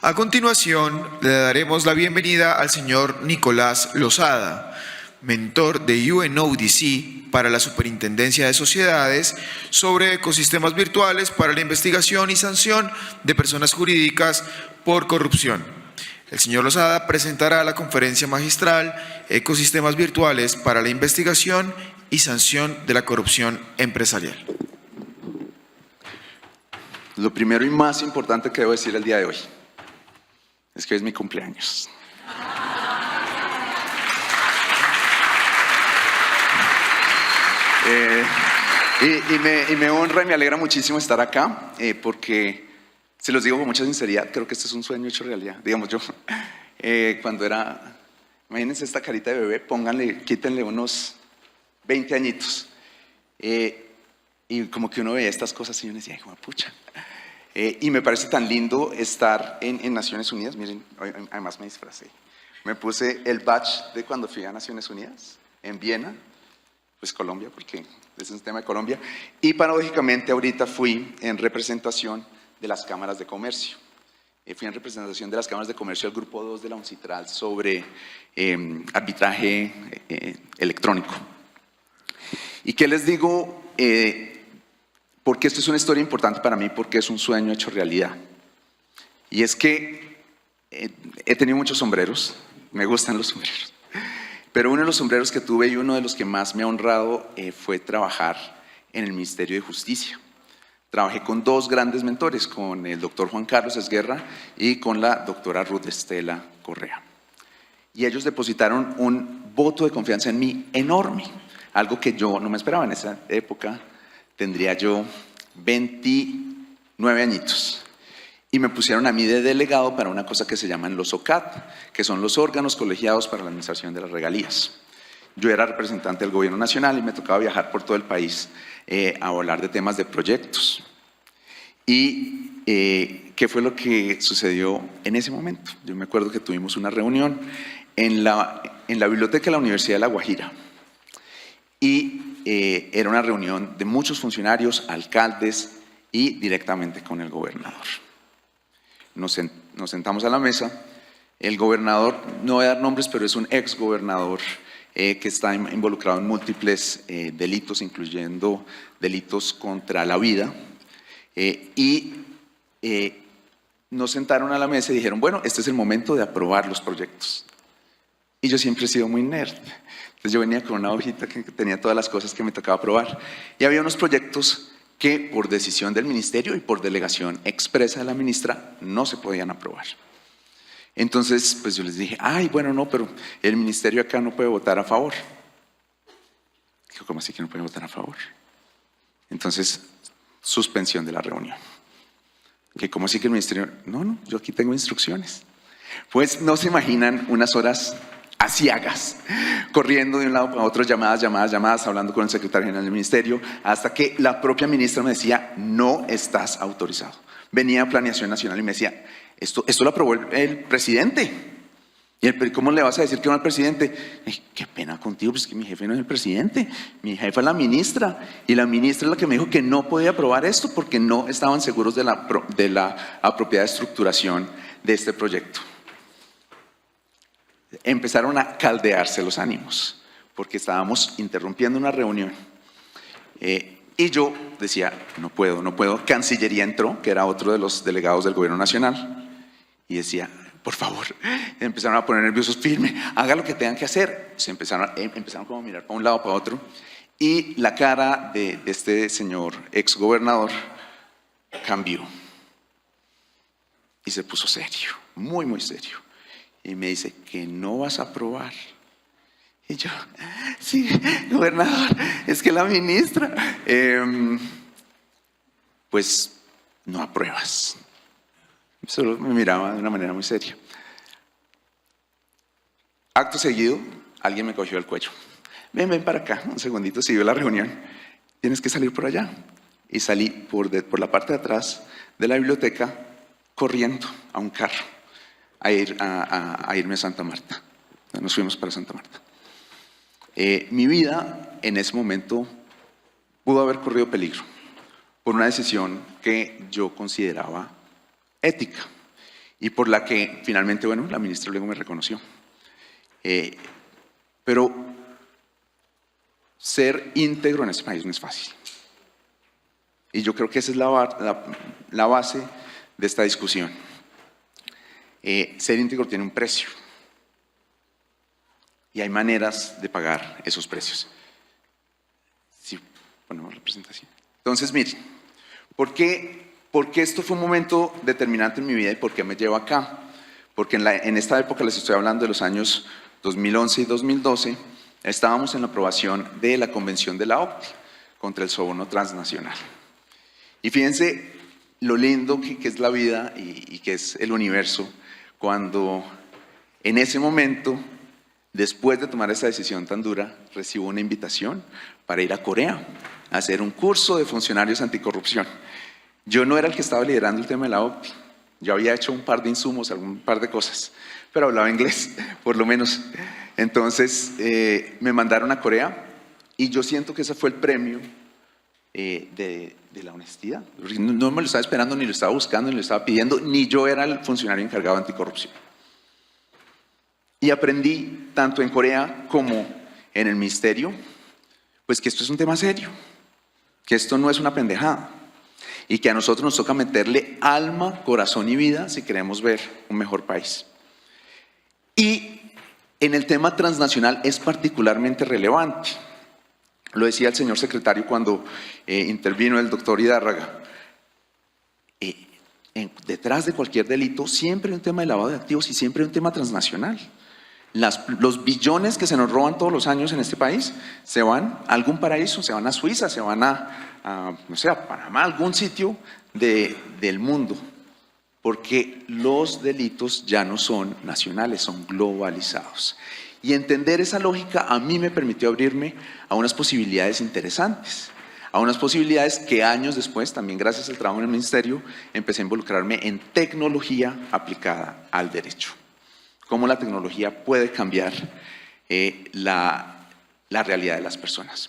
A continuación, le daremos la bienvenida al señor Nicolás Lozada, mentor de UNODC para la Superintendencia de Sociedades sobre ecosistemas virtuales para la investigación y sanción de personas jurídicas por corrupción. El señor Lozada presentará la conferencia magistral Ecosistemas virtuales para la investigación y sanción de la corrupción empresarial. Lo primero y más importante que debo decir el día de hoy es que hoy es mi cumpleaños. Y me honra y me alegra muchísimo estar acá, porque, se los digo con mucha sinceridad, creo que este es un sueño hecho realidad. Digamos yo, cuando era, imagínense esta carita de bebé, quítenle unos 20 añitos. Y como que uno veía estas cosas y uno decía, hijo de pucha. Y me parece tan lindo estar en Naciones Unidas. Miren, además me disfracé. Me puse el badge de cuando fui a Naciones Unidas, en Viena, pues Colombia, porque es un tema de Colombia. Y paradójicamente ahorita fui en representación de las cámaras de comercio. Fui en representación de las cámaras de comercio del grupo 2 de la UNCITRAL sobre arbitraje electrónico. ¿Y qué les digo? Porque esto es una historia importante para mí, porque es un sueño hecho realidad. Y es que he tenido muchos sombreros, me gustan los sombreros, pero uno de los sombreros que tuve y uno de los que más me ha honrado fue trabajar en el Ministerio de Justicia. Trabajé con dos grandes mentores, con el doctor Juan Carlos Esguerra y con la doctora Ruth Estela Correa. Y ellos depositaron un voto de confianza en mí enorme, algo que yo no me esperaba. En esa época tendría yo 29 añitos. Y me pusieron a mí de delegado para una cosa que se llaman los OCAT, que son los órganos colegiados para la administración de las regalías. Yo era representante del gobierno nacional y me tocaba viajar por todo el país a hablar de temas de proyectos. Y ¿qué fue lo que sucedió en ese momento? Yo me acuerdo que tuvimos una reunión en la biblioteca de la Universidad de La Guajira. Y era una reunión de muchos funcionarios, alcaldes y directamente con el gobernador. Nos sentamos a la mesa. El gobernador, no voy a dar nombres, pero es un ex gobernador que está involucrado en múltiples delitos, incluyendo delitos contra la vida. Nos sentaron a la mesa y dijeron, bueno, este es el momento de aprobar los proyectos. Y yo siempre he sido muy nerd. Entonces yo venía con una hojita que tenía todas las cosas que me tocaba aprobar. Y había unos proyectos que por decisión del ministerio y por delegación expresa de la ministra no se podían aprobar. Entonces pues yo les dije, ay, bueno, no, pero el ministerio acá no puede votar a favor. Dijo, ¿cómo así que no puede votar a favor? Entonces, suspensión de la reunión. ¿Que cómo así que el ministerio? No, yo aquí tengo instrucciones. Pues no se imaginan unas horas aciagas, corriendo de un lado para otro, llamadas, hablando con el secretario general del ministerio, hasta que la propia ministra me decía, no estás autorizado. Venía a Planeación Nacional y me decía, esto lo aprobó el presidente. ¿Y cómo le vas a decir que no al presidente? Qué pena contigo, pues que mi jefe no es el presidente, mi jefa es la ministra, y la ministra es la que me dijo que no podía aprobar esto porque no estaban seguros de la apropiada estructuración de este proyecto. Empezaron a caldearse los ánimos, porque estábamos interrumpiendo una reunión. Y yo decía, no puedo. Cancillería entró, que era otro de los delegados del gobierno nacional, y decía, por favor. Empezaron a poner nerviosos, firme, haga lo que tengan que hacer. Se empezaron como a mirar para un lado, para otro, y la cara de este señor ex gobernador cambió. Y se puso serio, muy, muy serio. Y me dice, que no vas a aprobar. Y yo, sí, gobernador, es que la ministra, pues no apruebas. Solo me miraba de una manera muy seria. Acto seguido, alguien me cogió el cuello. Ven para acá, un segundito, siguió la reunión. Tienes que salir por allá. Y salí por la parte de atrás de la biblioteca, corriendo a un carro. A irme a Santa Marta. Nos fuimos para Santa Marta. Mi vida en ese momento pudo haber corrido peligro por una decisión que yo consideraba ética. y por la que finalmente, bueno, la ministra luego me reconoció. Pero ser íntegro en este país no es fácil. Y yo creo que esa es la base de esta discusión. Ser íntegro tiene un precio. Y hay maneras de pagar esos precios. Sí, ponemos la presentación. Entonces, miren, ¿por qué esto fue un momento determinante en mi vida y por qué me llevo acá? Porque en esta época, les estoy hablando de los años 2011 y 2012, estábamos en la aprobación de la Convención de la OCDE contra el soborno transnacional. Y fíjense lo lindo que es la vida y que es el universo cuando en ese momento, después de tomar esa decisión tan dura, recibo una invitación para ir a Corea a hacer un curso de funcionarios anticorrupción. Yo no era el que estaba liderando el tema de la OCDE. Yo había hecho un par de insumos, un par de cosas, pero hablaba inglés, por lo menos. Entonces me mandaron a Corea y yo siento que ese fue el premio de la honestidad. No me lo estaba esperando, ni lo estaba buscando, ni lo estaba pidiendo, ni yo era el funcionario encargado de anticorrupción. Y aprendí, tanto en Corea como en el ministerio, pues que esto es un tema serio, que esto no es una pendejada y que a nosotros nos toca meterle alma, corazón y vida si queremos ver un mejor país. Y en el tema transnacional es particularmente relevante. Lo decía el señor secretario cuando intervino el doctor Hidárraga. Detrás de cualquier delito siempre hay un tema de lavado de activos y siempre hay un tema transnacional. Los billones que se nos roban todos los años en este país se van a algún paraíso, se van a Suiza, se van no sé, a Panamá, a algún sitio del mundo. Porque los delitos ya no son nacionales, son globalizados. Y entender esa lógica a mí me permitió abrirme a unas posibilidades interesantes, a unas posibilidades que años después, también gracias al trabajo en el ministerio, empecé a involucrarme en tecnología aplicada al derecho. Cómo la tecnología puede cambiar la realidad de las personas.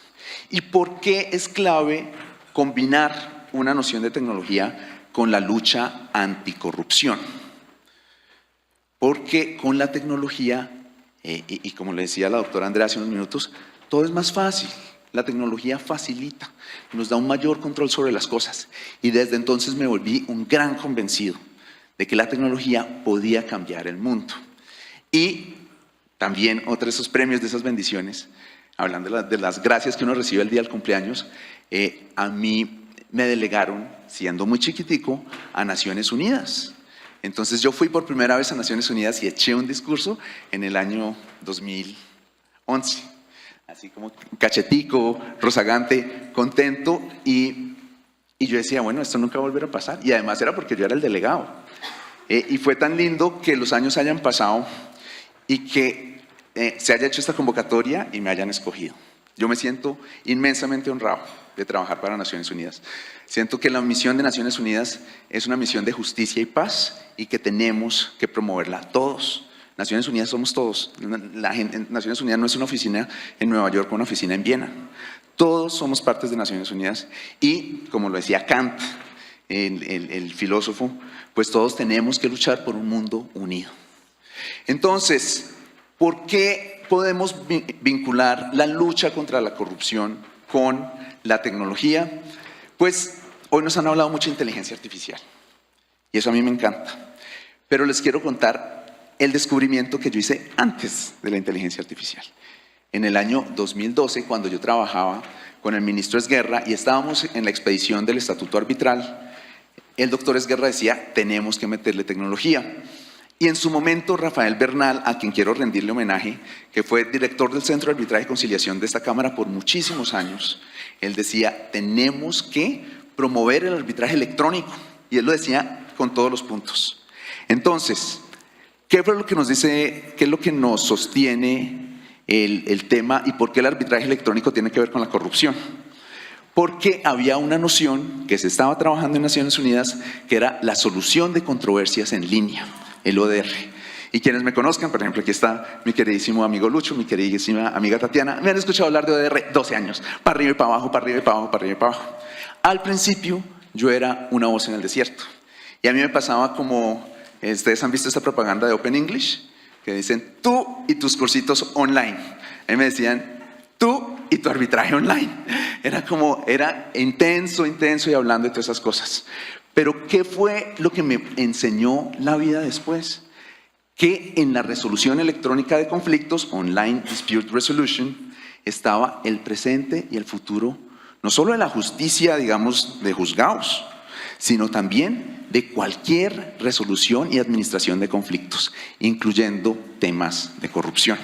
¿Y por qué es clave combinar una noción de tecnología con la lucha anticorrupción? Porque con la tecnología, y como le decía la doctora Andrea hace unos minutos, todo es más fácil. La tecnología facilita, nos da un mayor control sobre las cosas. Y desde entonces me volví un gran convencido de que la tecnología podía cambiar el mundo. Y también otro de esos premios, de esas bendiciones, hablando de las gracias que uno recibe el día del cumpleaños, a mí me delegaron, siendo muy chiquitico, a Naciones Unidas. Entonces yo fui por primera vez a Naciones Unidas y eché un discurso en el año 2011. Así como cachetico, rozagante, contento, y yo decía, bueno, esto nunca va a volver a pasar. Y además era porque yo era el delegado. Y fue tan lindo que los años hayan pasado y que se haya hecho esta convocatoria y me hayan escogido. Yo me siento inmensamente honrado de trabajar para Naciones Unidas. Siento que la misión de Naciones Unidas es una misión de justicia y paz y que tenemos que promoverla todos. Naciones Unidas somos todos. Naciones Unidas no es una oficina en Nueva York o una oficina en Viena. Todos somos partes de Naciones Unidas y, como lo decía Kant, el filósofo, pues todos tenemos que luchar por un mundo unido. Entonces, ¿por qué podemos vincular la lucha contra la corrupción con la tecnología? Pues hoy nos han hablado mucho de inteligencia artificial y eso a mí me encanta. Pero les quiero contar el descubrimiento que yo hice antes de la inteligencia artificial. En el año 2012, cuando yo trabajaba con el ministro Esguerra y estábamos en la expedición del Estatuto Arbitral, el doctor Esguerra decía, tenemos que meterle tecnología. Y en su momento, Rafael Bernal, a quien quiero rendirle homenaje, que fue director del Centro de Arbitraje y Conciliación de esta Cámara por muchísimos años, él decía, tenemos que promover el arbitraje electrónico. Y él lo decía con todos los puntos. Entonces, ¿qué fue lo que nos dice, qué es lo que nos sostiene el tema y por qué el arbitraje electrónico tiene que ver con la corrupción? Porque había una noción que se estaba trabajando en Naciones Unidas que era la solución de controversias en línea, el ODR. Y quienes me conozcan, por ejemplo, aquí está mi queridísimo amigo Lucho, mi queridísima amiga Tatiana, me han escuchado hablar de ODR 12 años, para arriba y para abajo, para arriba y para abajo, para arriba y para abajo. Al principio yo era una voz en el desierto y a mí me pasaba como Ustedes han visto esta propaganda de Open English que dicen tú y tus cursitos online. A mí me decían tú y tu arbitraje online. Era intenso y hablando de todas esas cosas. Pero ¿qué fue lo que me enseñó la vida después? Que en la resolución electrónica de conflictos, Online Dispute Resolution, estaba el presente y el futuro, no solo de la justicia, digamos, de juzgados, sino también de cualquier resolución y administración de conflictos, incluyendo temas de corrupción.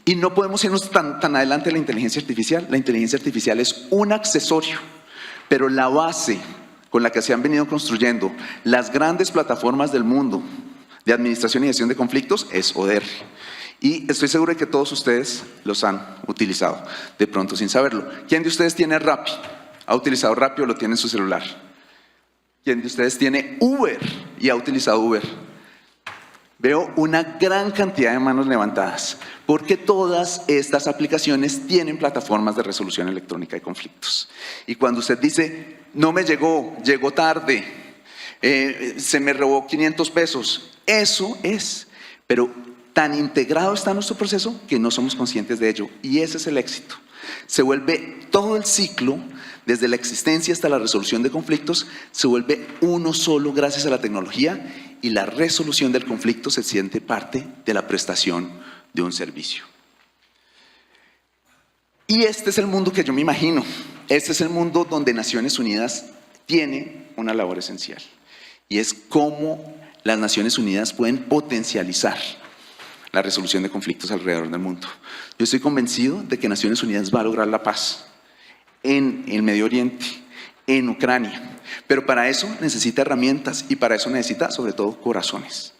Y no podemos irnos tan adelante de la inteligencia artificial. La inteligencia artificial es un accesorio, pero la base con la que se han venido construyendo las grandes plataformas del mundo de administración y gestión de conflictos es ODR. Y estoy seguro de que todos ustedes los han utilizado, de pronto sin saberlo. ¿Quién de ustedes tiene Rappi? ¿Ha utilizado Rappi o lo tiene en su celular? ¿Quién de ustedes tiene Uber y ha utilizado Uber? Veo una gran cantidad de manos levantadas, porque todas estas aplicaciones tienen plataformas de resolución electrónica de conflictos. Y cuando usted dice, no me llegó, llegó tarde, se me robó 500 pesos, eso es. Pero tan integrado está nuestro proceso que no somos conscientes de ello. Y ese es el éxito. Se vuelve todo el ciclo, desde la existencia hasta la resolución de conflictos, se vuelve uno solo gracias a la tecnología, y la resolución del conflicto se siente parte de la prestación de un servicio. Y este es el mundo que yo me imagino. Este es el mundo donde Naciones Unidas tiene una labor esencial. Y es cómo las Naciones Unidas pueden potencializar la resolución de conflictos alrededor del mundo. Yo estoy convencido de que Naciones Unidas va a lograr la paz en el Medio Oriente, en Ucrania. Pero para eso necesita herramientas y para eso necesita sobre todo corazones.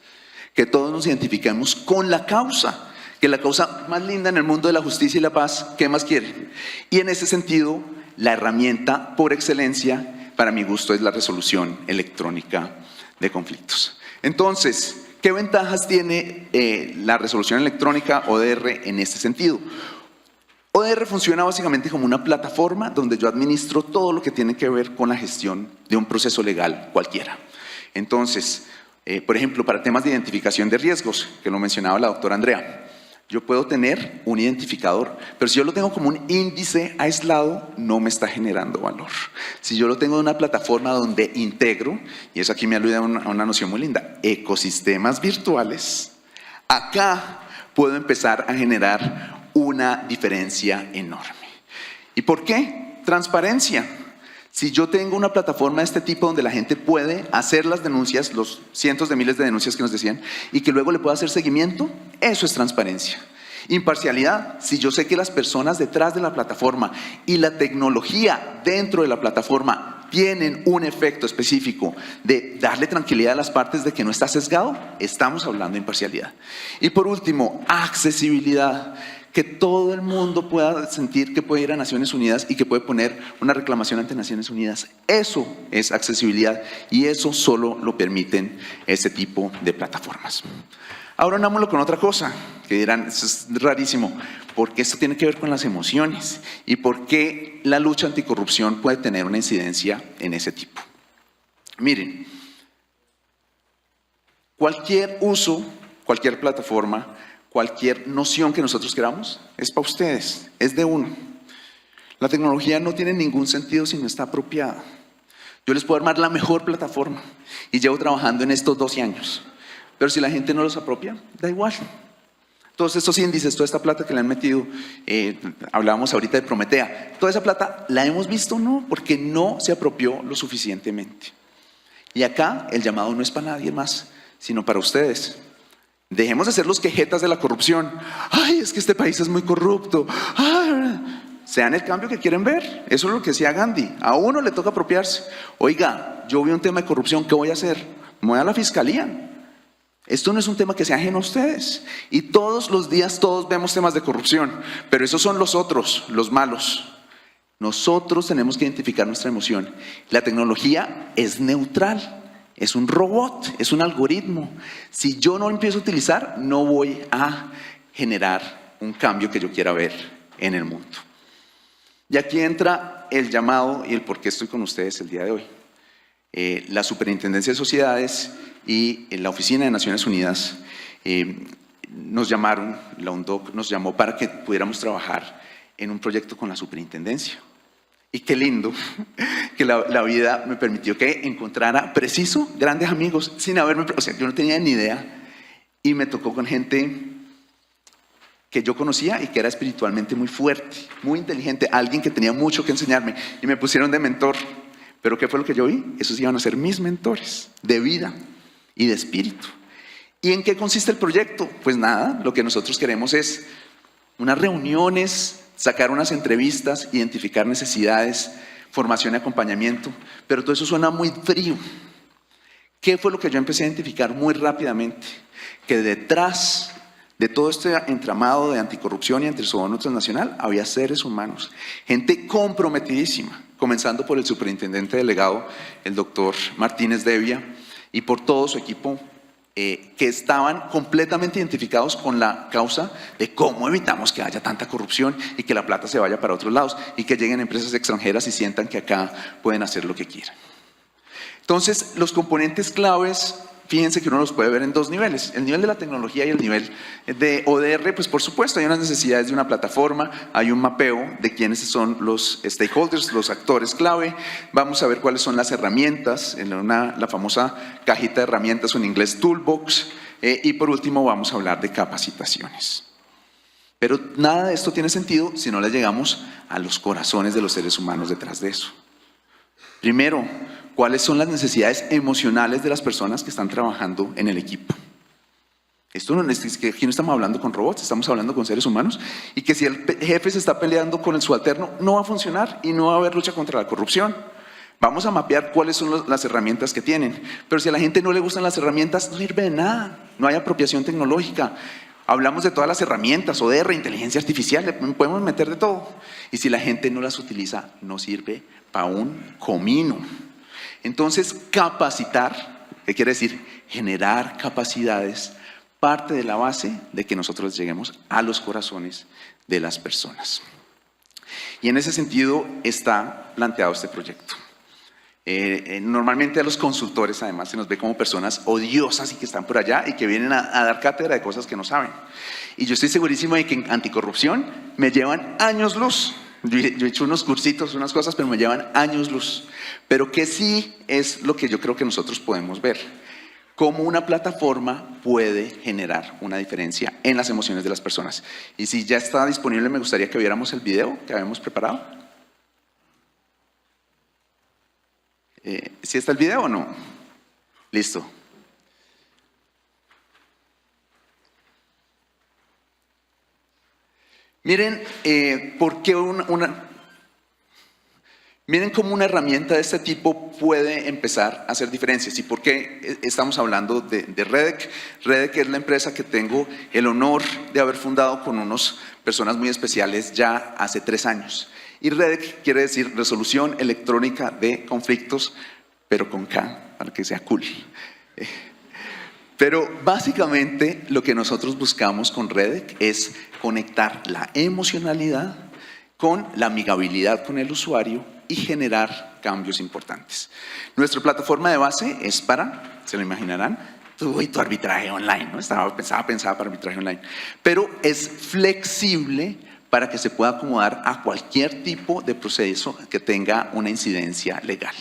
Que todos nos identifiquemos con la causa, que la causa más linda en el mundo de la justicia y la paz, ¿qué más quieren? Y en ese sentido, la herramienta por excelencia, para mi gusto, es la resolución electrónica de conflictos. Entonces, ¿qué ventajas tiene la resolución electrónica ODR en este sentido? ODR funciona básicamente como una plataforma donde yo administro todo lo que tiene que ver con la gestión de un proceso legal cualquiera. Entonces, por ejemplo, para temas de identificación de riesgos, que lo mencionaba la doctora Andrea, yo puedo tener un identificador, pero si yo lo tengo como un índice aislado, no me está generando valor. Si yo lo tengo en una plataforma donde integro, y eso aquí me alude a una noción muy linda, ecosistemas virtuales, acá puedo empezar a generar una diferencia enorme. ¿Y por qué? Transparencia. Si yo tengo una plataforma de este tipo donde la gente puede hacer las denuncias, los cientos de miles de denuncias que nos decían, y que luego le pueda hacer seguimiento, eso es transparencia. Imparcialidad, si yo sé que las personas detrás de la plataforma y la tecnología dentro de la plataforma tienen un efecto específico de darle tranquilidad a las partes de que no está sesgado, estamos hablando de imparcialidad. Y por último, accesibilidad. Que todo el mundo pueda sentir que puede ir a Naciones Unidas y que puede poner una reclamación ante Naciones Unidas. Eso es accesibilidad y eso solo lo permiten ese tipo de plataformas. Ahora unámoslo con otra cosa, que dirán, eso es rarísimo, porque esto tiene que ver con las emociones y por qué la lucha anticorrupción puede tener una incidencia en ese tipo. Miren, cualquier uso, cualquier plataforma, cualquier noción que nosotros queramos, es para ustedes, es de uno. La tecnología no tiene ningún sentido si no está apropiada. Yo les puedo armar la mejor plataforma y llevo trabajando en estos 12 años. Pero si la gente no los apropia, da igual. Todos estos índices, toda esta plata que le han metido, hablábamos ahorita de Prometea, toda esa plata, ¿la hemos visto? No, porque no se apropió lo suficientemente. Y acá el llamado no es para nadie más, sino para ustedes. Dejemos de ser los quejetas de la corrupción. Ay, es que este país es muy corrupto. Ay, sean el cambio que quieren ver. Eso es lo que decía Gandhi. A uno le toca apropiarse. Oiga, yo vi un tema de corrupción, ¿qué voy a hacer? Me voy a la fiscalía. Esto no es un tema que sea ajeno a ustedes. Y todos los días todos vemos temas de corrupción. Pero esos son los otros, los malos. Nosotros tenemos que identificar nuestra emoción. La tecnología es neutral. Es un robot, es un algoritmo. Si yo no lo empiezo a utilizar, no voy a generar un cambio que yo quiera ver en el mundo. Y aquí entra el llamado y el por qué estoy con ustedes el día de hoy. La Superintendencia de Sociedades y la Oficina de Naciones Unidas nos llamaron, la UNDOC nos llamó para que pudiéramos trabajar en un proyecto con la superintendencia. Y qué lindo que la vida me permitió que encontrara preciso grandes amigos sin haberme, o sea, yo no tenía ni idea, y me tocó con gente que yo conocía y que era espiritualmente muy fuerte, muy inteligente, alguien que tenía mucho que enseñarme, y me pusieron de mentor. Pero ¿qué fue lo que yo vi? Esos iban a ser mis mentores de vida y de espíritu. ¿Y en qué consiste el proyecto? Pues nada, lo que nosotros queremos es unas reuniones, sacar unas entrevistas, identificar necesidades, formación y acompañamiento, pero todo eso suena muy frío. ¿Qué fue lo que yo empecé a identificar muy rápidamente? Que detrás de todo este entramado de anticorrupción y antisoborno transnacional había seres humanos, gente comprometidísima, comenzando por el superintendente delegado, el doctor Martínez Devia, y por todo su equipo, que estaban completamente identificados con la causa de cómo evitamos que haya tanta corrupción y que la plata se vaya para otros lados y que lleguen empresas extranjeras y sientan que acá pueden hacer lo que quieran. Entonces, los componentes claves, fíjense que uno los puede ver en dos niveles, el nivel de la tecnología y el nivel de ODR. Pues por supuesto hay unas necesidades de una plataforma, hay un mapeo de quiénes son los stakeholders, los actores clave. Vamos a ver cuáles son las herramientas, la famosa cajita de herramientas o en inglés toolbox, y por último vamos a hablar de capacitaciones. Pero nada de esto tiene sentido si no le llegamos a los corazones de los seres humanos detrás de eso. Primero, ¿cuáles son las necesidades emocionales de las personas que están trabajando en el equipo? Esto no es que aquí no estamos hablando con robots, estamos hablando con seres humanos, y que si el jefe se está peleando con el subalterno, no va a funcionar y no va a haber lucha contra la corrupción. Vamos a mapear cuáles son las herramientas que tienen, pero si a la gente no le gustan las herramientas, no sirve de nada, no hay apropiación tecnológica. Hablamos de todas las herramientas, ODR, inteligencia artificial, le podemos meter de todo. Y si la gente no las utiliza, no sirve para un comino. Entonces, capacitar, ¿qué quiere decir? Generar capacidades, parte de la base de que nosotros lleguemos a los corazones de las personas. Y en ese sentido está planteado este proyecto. Normalmente a los consultores además se nos ve como personas odiosas y que están por allá y que vienen a dar cátedra de cosas que no saben. Y yo estoy segurísimo de que en anticorrupción me llevan años luz. Yo he hecho unos cursitos, unas cosas, pero me llevan años luz. Pero que sí es lo que yo creo que nosotros podemos ver. Cómo una plataforma puede generar una diferencia en las emociones de las personas. Y si ya está disponible, me gustaría que viéramos el video que habíamos preparado. ¿Sí está el video o no? Listo. Miren, miren cómo una herramienta de este tipo puede empezar a hacer diferencias. ¿Y por qué estamos hablando de Redec? Redec es la empresa que tengo el honor de haber fundado con unas personas muy especiales ya hace 3 años. Y Redec quiere decir resolución electrónica de conflictos, pero con K, para que sea cool. Pero básicamente lo que nosotros buscamos con Redec es conectar la emocionalidad con la amigabilidad con el usuario y generar cambios importantes. Nuestra plataforma de base es para, se lo imaginarán, tu arbitraje online, ¿no? Estaba pensada para arbitraje online, pero es flexible para que se pueda acomodar a cualquier tipo de proceso que tenga una incidencia legal.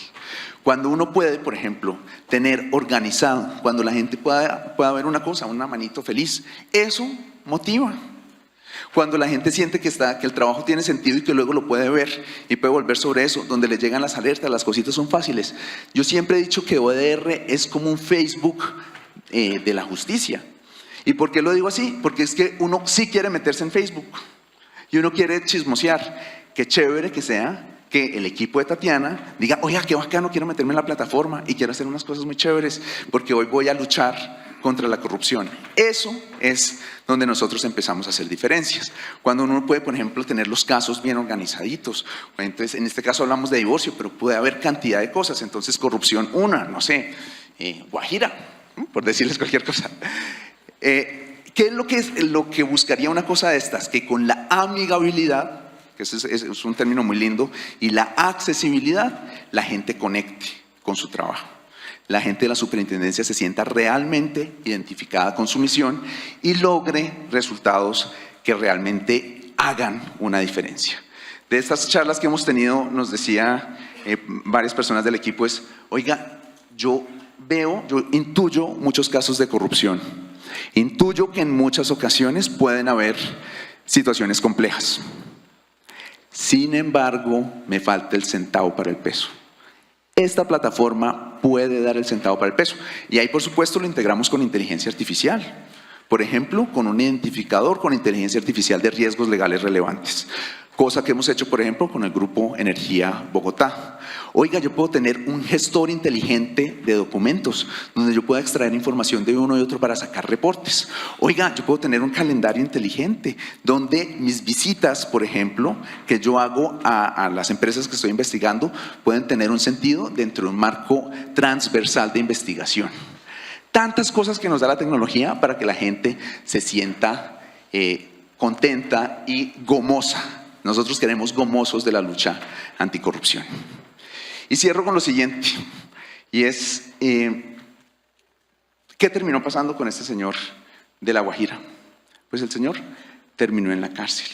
Cuando uno puede, por ejemplo, tener organizado, cuando la gente pueda ver una cosa, una manito feliz, eso motiva. Cuando la gente siente que el trabajo tiene sentido y que luego lo puede ver y puede volver sobre eso, donde le llegan las alertas, las cositas son fáciles. Yo siempre he dicho que ODR es como un Facebook de la justicia. ¿Y por qué lo digo así? Porque es que uno sí quiere meterse en Facebook y uno quiere chismosear. Qué chévere que sea que el equipo de Tatiana diga, oiga, qué bacano, quiero meterme en la plataforma y quiero hacer unas cosas muy chéveres porque hoy voy a luchar contra la corrupción. Eso es donde nosotros empezamos a hacer diferencias. Cuando uno puede, por ejemplo, tener los casos bien organizaditos. Entonces, en este caso hablamos de divorcio, pero puede haber cantidad de cosas. Entonces, corrupción, no sé, Guajira, por decirles cualquier cosa. ¿Qué es lo que buscaría una cosa de estas? Que con la amigabilidad, que es un término muy lindo, y la accesibilidad, la gente conecte con su trabajo. La gente de la superintendencia se sienta realmente identificada con su misión y logre resultados que realmente hagan una diferencia. De estas charlas que hemos tenido, nos decía varias personas del equipo es, oiga, yo intuyo muchos casos de corrupción. Intuyo que en muchas ocasiones pueden haber situaciones complejas. Sin embargo, me falta el centavo para el peso. Esta plataforma puede dar el centavo para el peso. Y ahí, por supuesto, lo integramos con inteligencia artificial. Por ejemplo, con un identificador con inteligencia artificial de riesgos legales relevantes. Cosa que hemos hecho, por ejemplo, con el Grupo Energía Bogotá. Oiga, yo puedo tener un gestor inteligente de documentos, donde yo pueda extraer información de uno y otro para sacar reportes. Oiga, yo puedo tener un calendario inteligente, donde mis visitas, por ejemplo, que yo hago a las empresas que estoy investigando, pueden tener un sentido dentro de un marco transversal de investigación. Tantas cosas que nos da la tecnología para que la gente se sienta contenta y gomosa. Nosotros queremos gomosos de la lucha anticorrupción. Y cierro con lo siguiente, y es, ¿qué terminó pasando con este señor de La Guajira? Pues el señor terminó en la cárcel.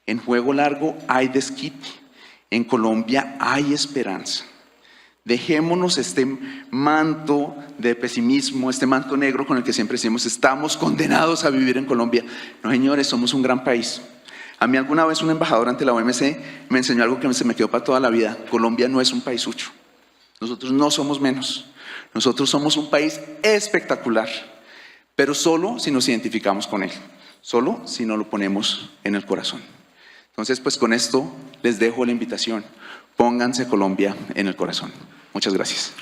En Juego Largo hay desquite, en Colombia hay esperanza. Dejémonos este manto de pesimismo, este manto negro con el que siempre decimos, estamos condenados a vivir en Colombia. No, señores, somos un gran país. A mí alguna vez un embajador ante la OMC me enseñó algo que se me quedó para toda la vida. Colombia no es un paisucho. Nosotros no somos menos. Nosotros somos un país espectacular, pero solo si nos identificamos con él. Solo si nos lo ponemos en el corazón. Entonces, pues con esto les dejo la invitación. Pónganse Colombia en el corazón. Muchas gracias.